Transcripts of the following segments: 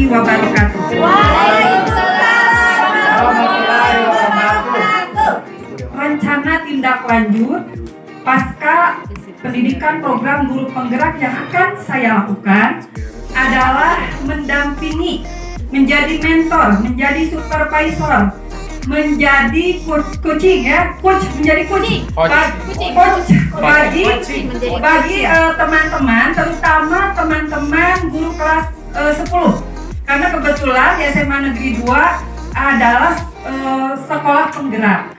Wabarakatuh. Rencana tindak lanjut pasca pendidikan program guru penggerak yang akan saya lakukan adalah mendampingi, menjadi mentor, menjadi supervisor, menjadi coaching ya, menjadi coach bagi teman-teman, terutama teman-teman guru kelas 10. Karena kebetulan di SMA Negeri 2 adalah sekolah penggerak.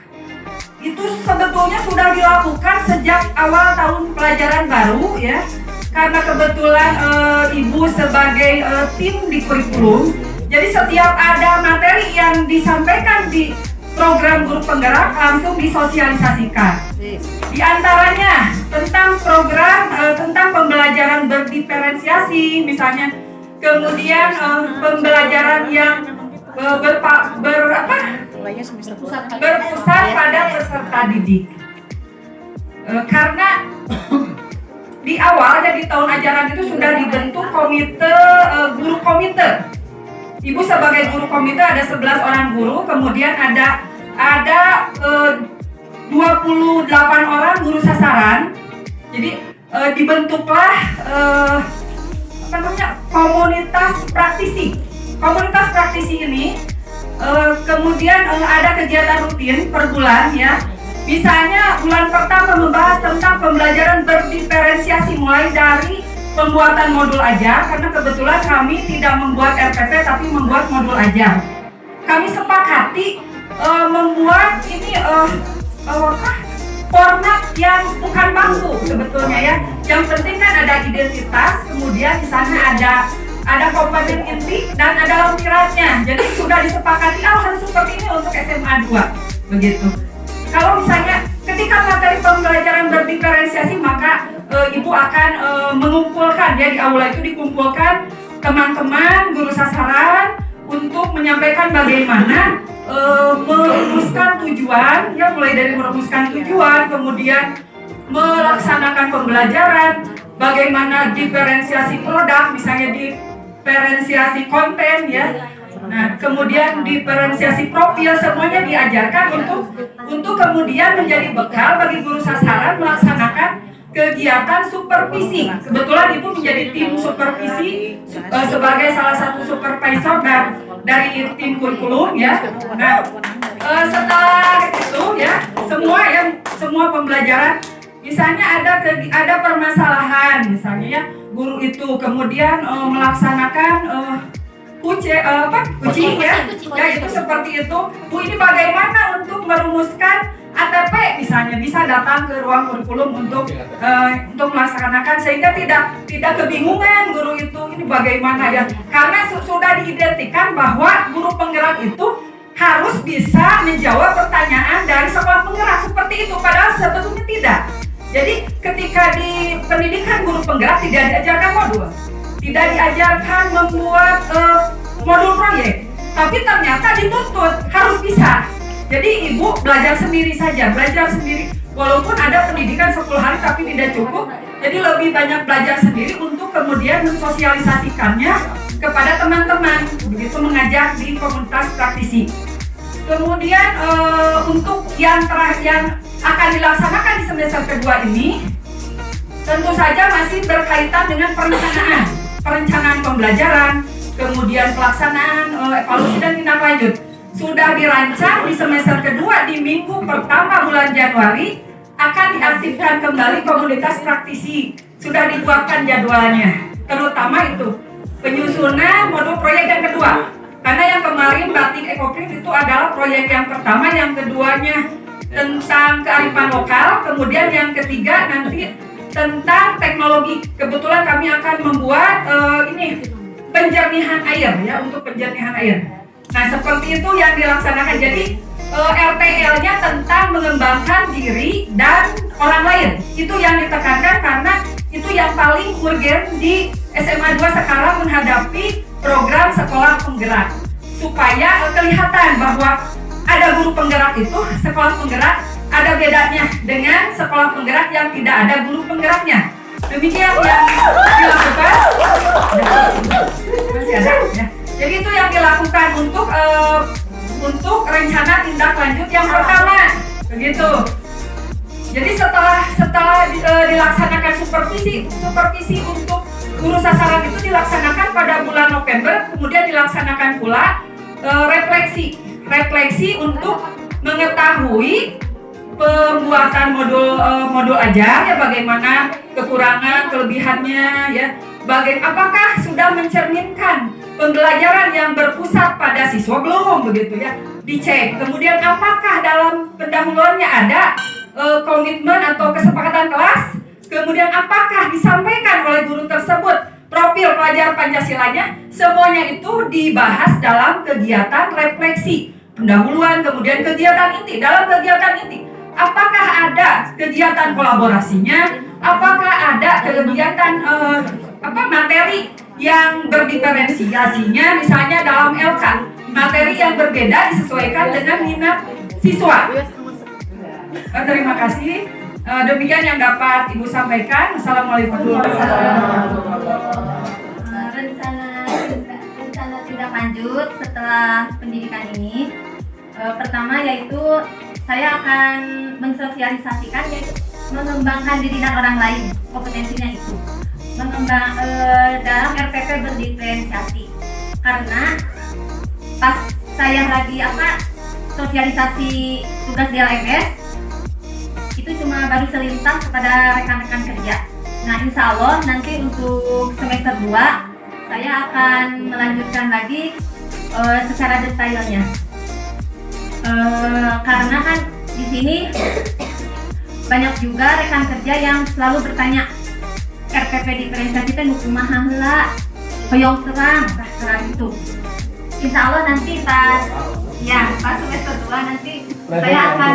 Itu sebetulnya sudah dilakukan sejak awal tahun pelajaran baru ya. Karena kebetulan Ibu sebagai tim di kurikulum, jadi setiap ada materi yang disampaikan di program guru penggerak langsung disosialisasikan. Di antaranya tentang program tentang pembelajaran berdiferensiasi misalnya, kemudian pembelajaran yang berpusat pada peserta didik. Karena di awal di tahun ajaran itu sudah dibentuk komite guru komite. Ibu sebagai guru komite ada 11 orang guru, kemudian ada 28 orang guru sasaran. Jadi dibentuklah komunitas praktisi. Komunitas praktisi ini kemudian ada kegiatan rutin per bulan ya. Misalnya bulan pertama membahas tentang pembelajaran berdiferensiasi mulai dari pembuatan modul ajar, karena kebetulan kami tidak membuat RPP tapi membuat modul ajar. Kami sepakati membuat ini format yang bukan baku sebetulnya ya. Yang penting kan ada identitas, kemudian di sana ada komponen inti dan ada lampirannya. Jadi sudah disepakati harus seperti ini untuk SMA 2 begitu. Kalau misalnya ketika materi pembelajaran berdiferensiasi, maka Ibu akan mengumpulkan ya, di aula itu dikumpulkan teman-teman guru sasaran untuk menyampaikan bagaimana merumuskan tujuan ya, mulai dari merumuskan tujuan, kemudian melaksanakan pembelajaran, bagaimana diferensiasi produk, misalnya diferensiasi konten ya. Nah, kemudian diferensiasi profil, semuanya diajarkan untuk kemudian menjadi bekal bagi guru sasaran melaksanakan kegiatan supervisi. Kebetulan Ibu menjadi tim supervisi sebagai salah satu supervisor dari tim kurikulum ya. Nah, setelah itu ya, semua pembelajaran, misalnya ada permasalahan, misalnya ya, guru itu kemudian melaksanakan uji ya, itu seperti itu. Bu, ini bagaimana untuk merumuskan ATP misalnya, bisa datang ke ruang kurikulum untuk melaksanakan, sehingga tidak kebingungan guru itu ini bagaimana ya, karena sudah diidentikan bahwa guru penggerak itu harus bisa menjawab pertanyaan dari sekolah penggerak seperti itu, padahal sebetulnya tidak. Jadi ketika di pendidikan guru penggerak tidak diajarkan modul, tidak diajarkan membuat modul proyek, tapi ternyata dituntut harus bisa. Jadi Ibu belajar sendiri saja, walaupun ada pendidikan 10 hari tapi tidak cukup. Jadi lebih banyak belajar sendiri untuk kemudian mensosialisasikannya kepada teman-teman, begitu mengajar di komunitas praktisi. Kemudian untuk yang akan dilaksanakan di semester kedua ini, tentu saja masih berkaitan dengan perencanaan pembelajaran, kemudian pelaksanaan evaluasi dan tindak lanjut. Sudah dirancang di semester kedua di minggu pertama bulan Januari akan diaktifkan kembali komunitas praktisi. Sudah dibuatkan jadwalnya, terutama itu penyusunan modul proyek yang kedua. Karena yang kemarin batik ekoprint itu adalah proyek yang pertama, yang keduanya tentang kearifan lokal, kemudian yang ketiga nanti tentang teknologi. Kebetulan kami akan membuat ini penjernihan air ya, untuk penjernihan air. Nah, seperti itu yang dilaksanakan. Jadi RTL-nya tentang mengembangkan diri dan orang lain. Itu yang ditekankan karena itu yang paling urgen di SMA 2 sekarang menghadapi program sekolah penggerak. Supaya kelihatan bahwa ada guru penggerak itu, sekolah penggerak ada bedanya dengan sekolah penggerak yang tidak ada guru penggeraknya. Demikian yang dilakukan. Masih ada ya. Jadi itu yang dilakukan untuk rencana tindak lanjut yang pertama, begitu. Jadi setelah dilaksanakan supervisi untuk guru sasaran itu dilaksanakan pada bulan November, kemudian dilaksanakan pula refleksi untuk mengetahui pembuatan modul ajar ya, bagaimana kekurangan kelebihannya ya, apakah sudah mencerminkan pembelajaran yang berpusat pada siswa belum, begitu ya, dicek. Kemudian apakah dalam pendahuluannya ada komitmen atau kesepakatan kelas, kemudian apakah disampaikan oleh guru tersebut profil pelajar Pancasilanya, semuanya itu dibahas dalam kegiatan refleksi pendahuluan, kemudian kegiatan inti. Dalam kegiatan inti apakah ada kegiatan kolaborasinya, apakah ada kegiatan materi yang berdiferensiasinya, misalnya dalam LK materi yang berbeda disesuaikan dengan minat siswa. Terima kasih. Demikian yang dapat Ibu sampaikan. Assalamualaikum warahmatullahi wabarakatuh. Rencana tindak lanjut setelah pendidikan ini, pertama yaitu saya akan mensosialisasikan, yaitu mengembangkan diri dan orang lain, kompetensinya itu dalam RPP berdiferensiasi. Karena pas saya lagi sosialisasi tugas di LMS itu cuma baru selintas kepada rekan-rekan kerja. Nah, insya Allah nanti untuk semester 2 saya akan melanjutkan lagi secara detailnya. Karena kan di sini banyak juga rekan kerja yang selalu bertanya, RPP diferensiasi itu kumaha heula, hoyong terang itu. Insya Allah nanti pas semester 2 nanti saya akan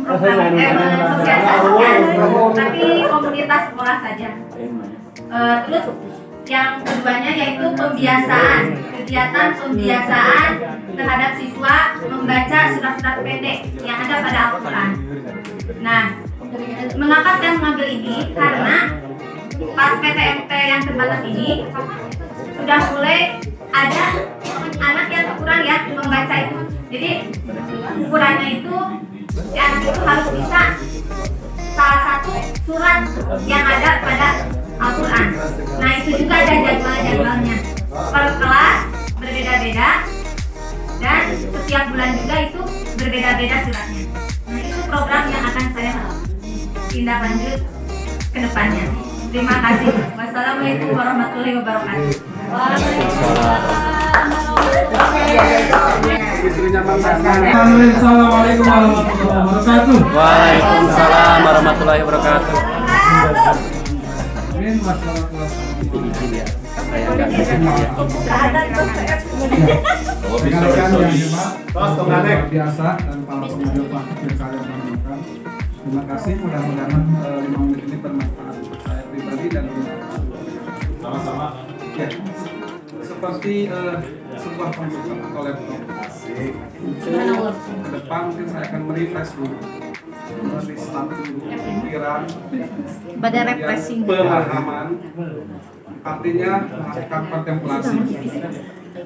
mensosialisasikan, tapi komunitas sekolah saja. Terus yang keduanya yaitu kegiatan pembiasaan terhadap siswa membaca surat-surat pendek yang ada pada Al-Quran. Nah, mengapa saya mengambil ini? Karena pas PTMT yang terbatas ini sudah mulai ada anak yang kurang ya membaca itu. Jadi ukurannya itu si anak itu harus bisa salah satu surat yang ada pada Al-Quran. Nah, itu juga ada jadwalnya. Per kelas berbeda-beda dan setiap bulan juga itu berbeda-beda suratnya. Nah, itu program yang akan saya tindak lanjut ke depannya. Terima kasih. Wassalamualaikum warahmatullahi wabarakatuh. Assalamualaikum warahmatullahi wabarakatuh. Waalaikumsalam warahmatullahi wabarakatuh. Amin. Masalah Saya nggak bisa. rekan-rekan yang hebat, luar biasa, dan para pengunjung pilkada yang bermanfaat. Terima kasih. Mudah-mudahan 5 menit ini bermanfaat untuk saya pribadi dan sama-sama. Ya, seperti sebuah komputer atau laptop. Ke depan mungkin saya akan merefresh dulu, merestart dulu pikiran, Pada refreshing. pemahaman. Artinya melakukan kontemplasi.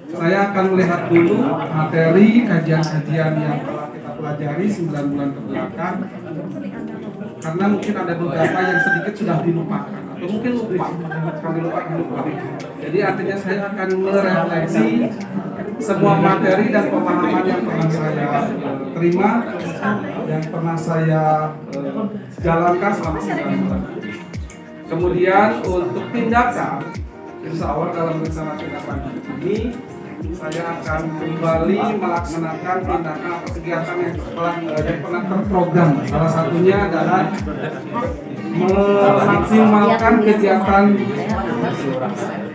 Saya akan melihat dulu materi kajian-kajian yang telah kita pelajari 9 bulan ke belakang, karena mungkin ada beberapa yang sedikit sudah dilupakan atau mungkin lupa. Jadi artinya saya akan merefleksi semua materi dan pemahaman yang pernah saya terima, yang pernah saya jalankan selama 9 bulan. Kemudian untuk tindakan, insya Allah dalam rencana tindakan ini saya akan kembali melaksanakan tindakan atau kegiatan yang pernah terprogram. Salah satunya adalah memaksimalkan kegiatan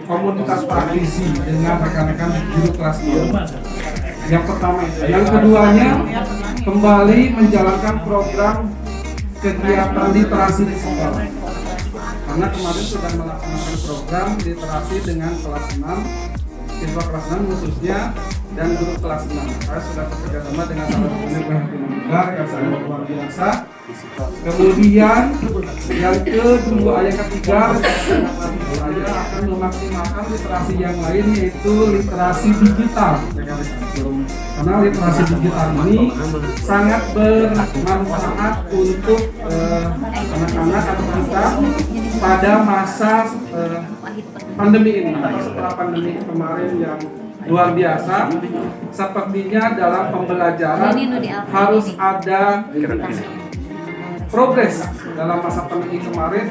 komunitas praktisi dengan rekan-rekan guru kelas 6. Yang pertama itu. Yang keduanya, kembali menjalankan program kegiatan literasi di sekolah. Karena kemarin sudah melaksanakan program literasi dengan kelas 6, siswa kelas 6 khususnya, dan guru kelas 6. Saya sudah bekerja sama dengan salah satu universitas yang sangat luar biasa. Kemudian yang kedua, yang ketiga, saya akan memaksimalkan literasi yang lain, yaitu literasi digital. Karena literasi digital ini sangat bermanfaat untuk anak-anak atau kita pada masa pandemi ini. Setelah pandemi kemarin yang luar biasa, sepertinya dalam pembelajaran harus ada progres. Dalam masa pandemi kemarin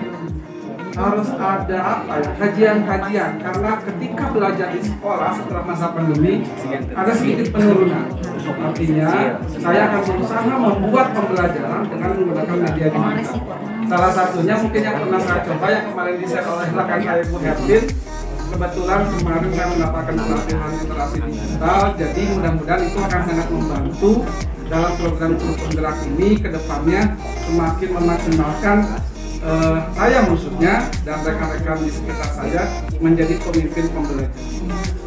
harus ada kajian-kajian, karena ketika belajar di sekolah setelah masa pandemi ada sedikit penurunan. Artinya saya akan berusaha membuat pembelajaran dengan menggunakan media digital. Salah satunya mungkin yang pernah saya coba, yang kemarin di-share oleh rekan saya Bu Herlin. Kebetulan kemarin saya mendapatkan pelatihan literasi digital, jadi mudah-mudahan itu akan sangat membantu dalam program Guru Penggerak ini ke depannya semakin memaksimalkan saya maksudnya dan rekan-rekan di sekitar saya menjadi pemimpin pembelajaran.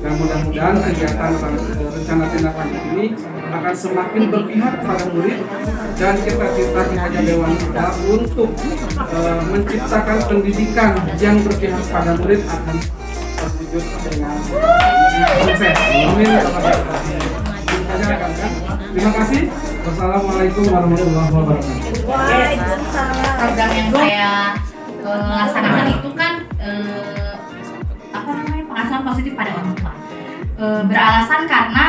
Dan mudah-mudahan kegiatan rencana tindak lanjut ini akan semakin berpihak kepada murid, dan cita-cita Ki Dewan kita untuk menciptakan pendidikan yang berpihak kepada murid akan terwujud dengan sukses. Amin. Terima kasih. Wassalamualaikum warahmatullahi wabarakatuh. Program yang saya laksanakan itu kan pengasuhan positif pada orang tua. Beralasan karena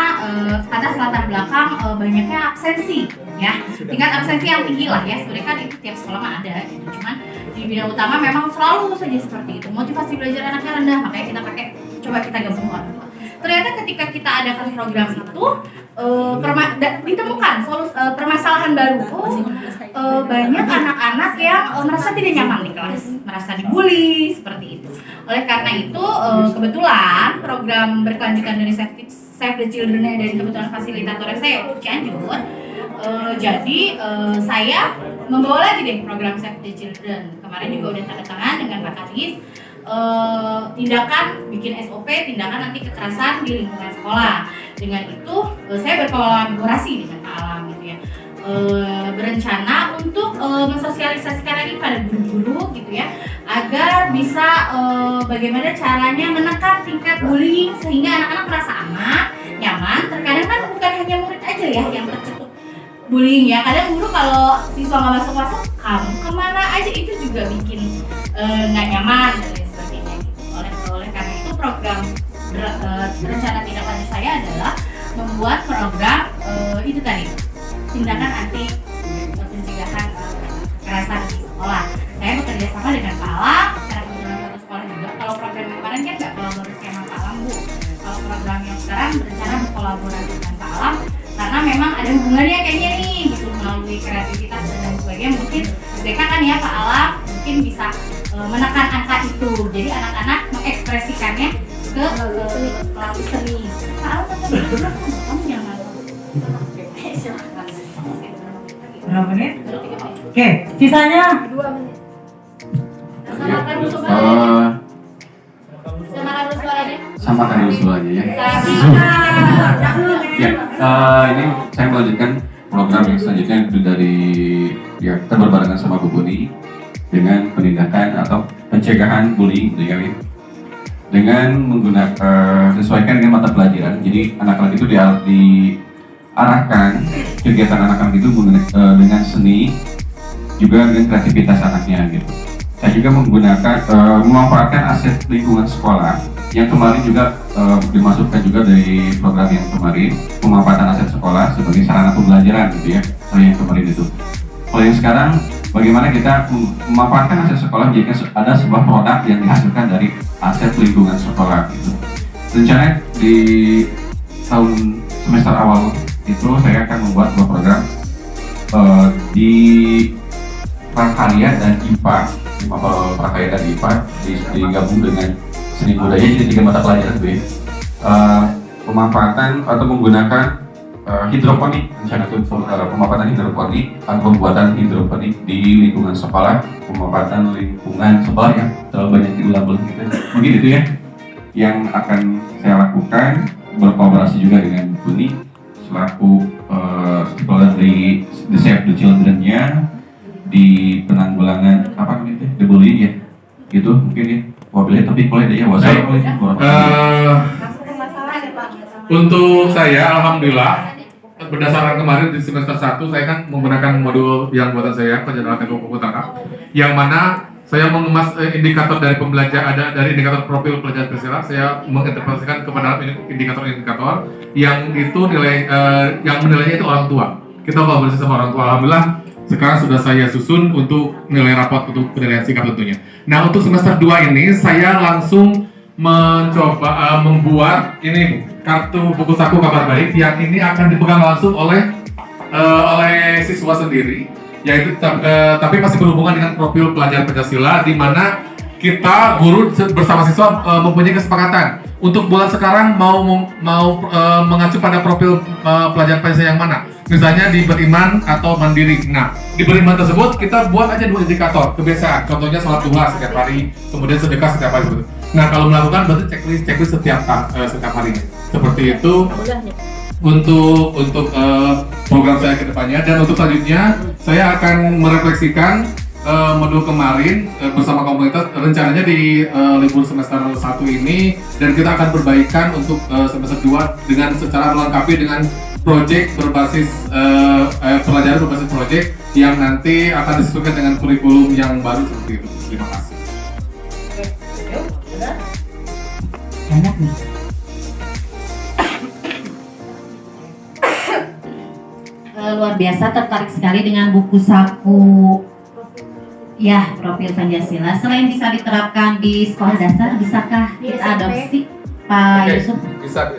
pada latar belakang banyaknya absensi, ya, tingkat absensi yang tinggi lah ya. Sebenarnya kan itu tiap sekolah mah ada gitu. Cuman di bidang utama memang selalu saja seperti itu. Motivasi belajar anaknya rendah, makanya kita coba gabung orang tua. Ternyata ketika kita adakan program itu ditemukan permasalahan baru. Banyak anak-anak yang merasa tidak nyaman di kelas, merasa dibully seperti itu. Oleh karena itu kebetulan program berkelanjutan dari Save the Children dari kebetulan fasilitatornya saya Cianjur. Jadi saya membawa lagi deh program Save the Children. Kemarin juga udah tanda tangan dengan Pak Kadis. Tindakan bikin SOP tindakan anti kekerasan di lingkungan sekolah. Dengan itu saya berkolaborasi dengan Pak Alam gitu ya. Berencana untuk mensosialisasikan lagi pada guru-guru gitu ya, agar bisa bagaimana caranya menekan tingkat bullying sehingga anak-anak merasa aman, nyaman. Terkadang kan bukan hanya murid aja ya yang tercetus bullying ya. Kadang guru kalau siswa nggak masuk kamu kemana aja, itu juga bikin nggak nyaman dan lain sebagainya gitu. Oleh karena itu program rencana tindak lanjut saya adalah membuat program itu tadi, tindakan anti pencegahan kekerasan di sekolah. Saya bekerja sama dengan Pak Alam, karena kebetulan satu sekolah juga. Kalau program yang kemarin kan nggak kolaborasi sama Pak Alam Bu. Kalau program yang sekarang berencana berkolaborasi dengan Pak Alam, karena memang ada hubungannya kayaknya nih gitu, melalui kreativitas dan lain sebagainya. Mungkin mereka kan ya Pak Alam mungkin bisa menekan angka itu. Jadi anak-anak mengekspresikannya ke melalui seni. Pak Alam kamu jangan. Berapa menit? Oke, sisanya 2 menit. Samakan dulu suaranya ya. Ya, ini saya melanjutkan program yang selanjutnya itu dari ya kita berbarengan sama Bu Buni dengan penindakan atau pencegahan bullying dengan menggunakan sesuaikan dengan mata pelajaran. Jadi anak-anak itu diarahkan kegiatan anak-anak itu dengan seni juga dengan kreativitas anaknya gitu. Saya juga menggunakan memanfaatkan aset lingkungan sekolah yang kemarin juga dimasukkan juga dari program yang kemarin, pemanfaatan aset sekolah sebagai sarana pembelajaran gitu ya. Kalau yang kemarin itu. Kalau yang sekarang bagaimana kita memanfaatkan aset sekolah jika ada sebuah produk yang dihasilkan dari aset lingkungan sekolah gitu. Rencananya di tahun semester awal itu saya akan membuat dua program di prakarya dan IPA, prakarya dan IPA digabung dengan seni budaya, jadi 3 mata pelajaran itu ya. Pemanfaatan atau menggunakan hidroponik, rencana itu pemanfaatan hidroponik atau pembuatan hidroponik di lingkungan sekolah, pemanfaatan lingkungan sekolah yang terlalu banyak diulang-ulang gitu. Mungkin itu ya yang akan saya lakukan, berkolaborasi juga dengan Bu Uni selaku stakeholder dari The Save the Children-nya di penanggulangan apa namanya itu, the bullying ya, gitu mungkin ya. Wabillahi taufiq wal hidayah. Wassalamualaikum warahmatullahi wabarakatuh. Untuk saya, alhamdulillah, berdasarkan kemarin di semester 1 saya kan menggunakan modul yang buatan saya, penjelasan buku tangkap, yang mana saya mengemas indikator dari pembelajar, ada dari indikator profil pelajar Pancasila, saya menginterpretasikan kepada indikator-indikator yang itu nilai yang menilainya itu orang tua. Kita kolaborasi sama orang tua. Alhamdulillah sekarang sudah saya susun untuk nilai rapot untuk penilaian sikap tentunya. Nah, untuk semester 2 ini saya langsung mencoba membuat ini kartu buku saku kabar baik yang ini akan dipegang langsung oleh siswa sendiri, yaitu tapi masih berhubungan dengan profil pelajar Pancasila, di mana kita guru bersama siswa mempunyai kesepakatan untuk bulan sekarang mau mengacu pada profil pelajar Pancasila yang mana. Misalnya di beriman atau mandiri. Nah, di beriman tersebut kita buat aja 2 indikator kebiasaan. Contohnya sholat duha setiap hari, kemudian sedekah setiap hari. Nah, kalau melakukan berarti checklist setiap harinya. Seperti itu untuk program saya ke depannya. Dan untuk selanjutnya saya akan merefleksikan modul kemarin bersama komunitas, rencananya di libur semester 1 ini, dan kita akan perbaikan untuk semester 2 dengan secara melengkapi dengan proyek berbasis pelajaran berbasis proyek yang nanti akan disesuaikan dengan kurikulum yang baru seperti itu. Terima kasih. Banyak nih. Luar biasa, tertarik sekali dengan buku saku ya profil Pancasila. Selain bisa diterapkan di sekolah dasar, bisakah kita adopsi, Pak Yusuf? Bisa.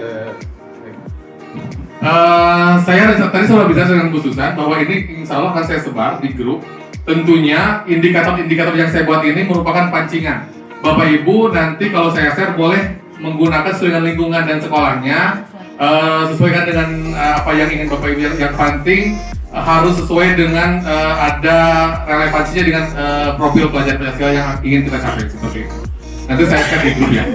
Saya tadi sudah bicara dengan Bu Susan bahwa ini insya Allah akan saya sebar di grup. Tentunya indikator-indikator yang saya buat ini merupakan pancingan. Bapak Ibu nanti kalau saya share boleh menggunakan sesuai dengan lingkungan dan sekolahnya, sesuaikan dengan apa yang ingin Bapak Ibu. Yang penting harus sesuai dengan ada relevansinya dengan profil pelajar Pancasila yang ingin kita capai, seperti itu. Nanti saya share di grup ya.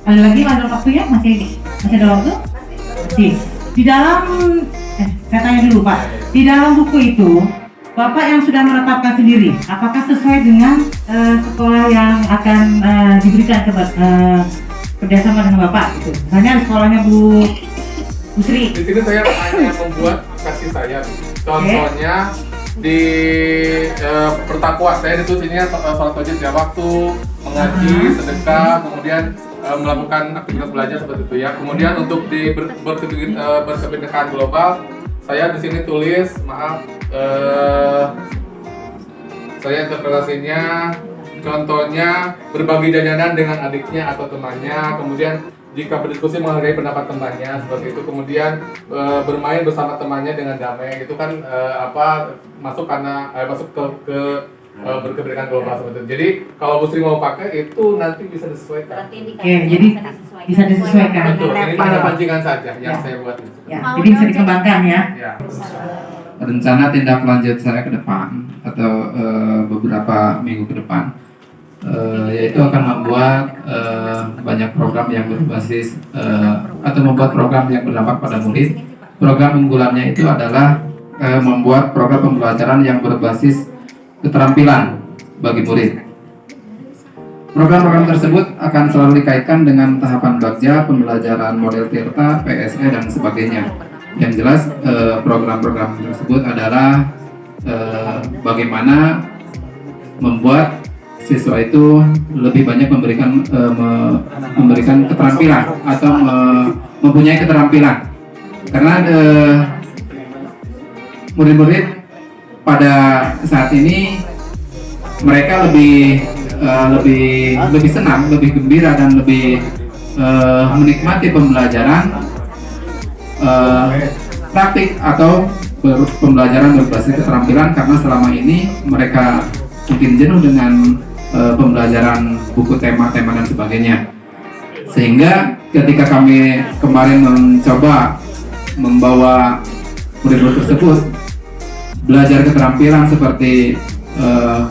Ada lagi waktunya? Masih ada waktu? Masih. Di dalam saya tanya dulu Pak, di dalam buku itu Bapak yang sudah menetapkan sendiri, apakah sesuai dengan sekolah yang akan diberikan kerjasama dengan Bapak? Gitu. Misalnya sekolahnya Bu Sri. Di sini saya hanya membuat versi saya. Contohnya di pertakwa saya ditulisnya sholat wajib setiap waktu, mengaji, sedekah, kemudian melakukan aktivitas belajar seperti itu ya. Kemudian untuk di berkebinekaan global, saya di sini tulis saya interpretasinya, contohnya berbagi jajanan dengan adiknya atau temannya, kemudian jika berdiskusi menghargai pendapat temannya seperti itu, kemudian bermain bersama temannya dengan damai, itu kan masuk ke berkebinekaan global seperti itu. Jadi kalau Bu Sri mau pakai itu nanti bisa disesuaikan. Jadi bisa disesuaikan. Betul, ini hanya pancingan saja yang saya buat. Ya, jadi bisa dikembangkan ya. Rencana tindak lanjut saya ke depan atau beberapa minggu ke depan yaitu akan membuat banyak program yang berbasis atau membuat program yang berdampak pada murid. Program unggulannya itu adalah membuat program pembelajaran yang berbasis keterampilan bagi murid. Program-program tersebut akan selalu dikaitkan dengan tahapan bagja, pembelajaran model Tirta, PSE, dan sebagainya. Yang jelas program-program tersebut adalah bagaimana membuat siswa itu lebih banyak memberikan keterampilan atau mempunyai keterampilan, karena murid-murid pada saat ini mereka lebih senang, lebih gembira, dan lebih menikmati pembelajaran praktik atau pembelajaran berbasis keterampilan, karena selama ini mereka mungkin jenuh dengan pembelajaran buku tema-tema dan sebagainya. Sehingga ketika kami kemarin mencoba membawa murid-murid tersebut belajar keterampilan seperti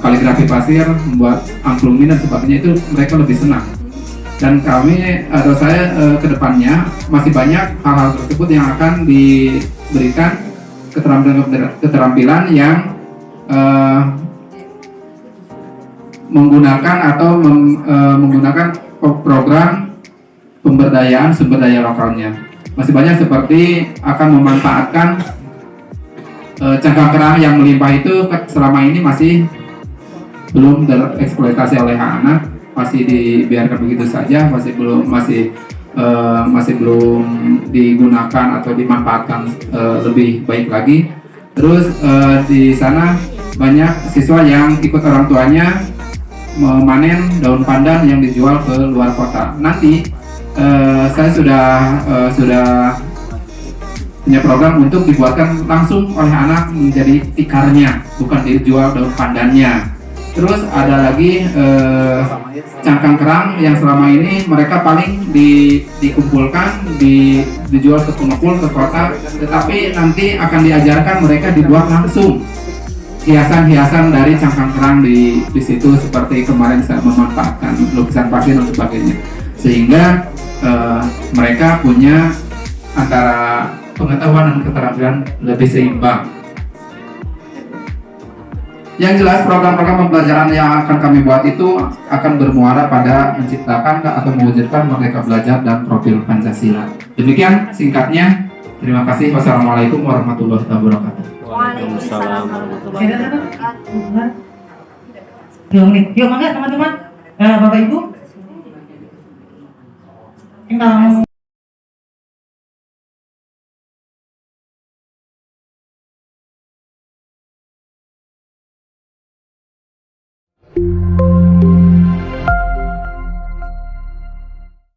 kaligrafi pasir, membuat angklung dan sebagainya, itu mereka lebih senang. Dan kami atau saya kedepannya masih banyak hal-hal tersebut yang akan diberikan keterampilan yang menggunakan atau menggunakan program pemberdayaan sumber daya lokalnya. Masih banyak seperti akan memanfaatkan cangkang kerang yang melimpah itu selama ini masih belum tereksploitasi oleh anak, masih dibiarkan begitu saja, masih belum digunakan atau dimanfaatkan lebih baik lagi. Terus di sana banyak siswa yang ikut orang tuanya memanen daun pandan yang dijual ke luar kota. Nanti saya sudah punya program untuk dibuatkan langsung oleh anak menjadi tikarnya, bukan dijual daun pandannya. Terus ada lagi cangkang kerang yang selama ini mereka paling dikumpulkan, dijual ke pengepul ke kota, tetapi nanti akan diajarkan mereka dibuat langsung hiasan-hiasan dari cangkang kerang di situ, seperti kemarin saya memanfaatkan lukisan pasir dan sebagainya, sehingga mereka punya antara pengetahuan dan keterampilan lebih seimbang. Yang jelas program-program pembelajaran yang akan kami buat itu akan bermuara pada menciptakan atau mewujudkan merdeka belajar dan profil Pancasila. Demikian singkatnya. Terima kasih. Wassalamualaikum warahmatullahi wabarakatuh. Waalaikumsalam warahmatullahi Ada berapa? 2 menit. Yuk, mangga teman-teman. Bapak Ibu. Kalau mau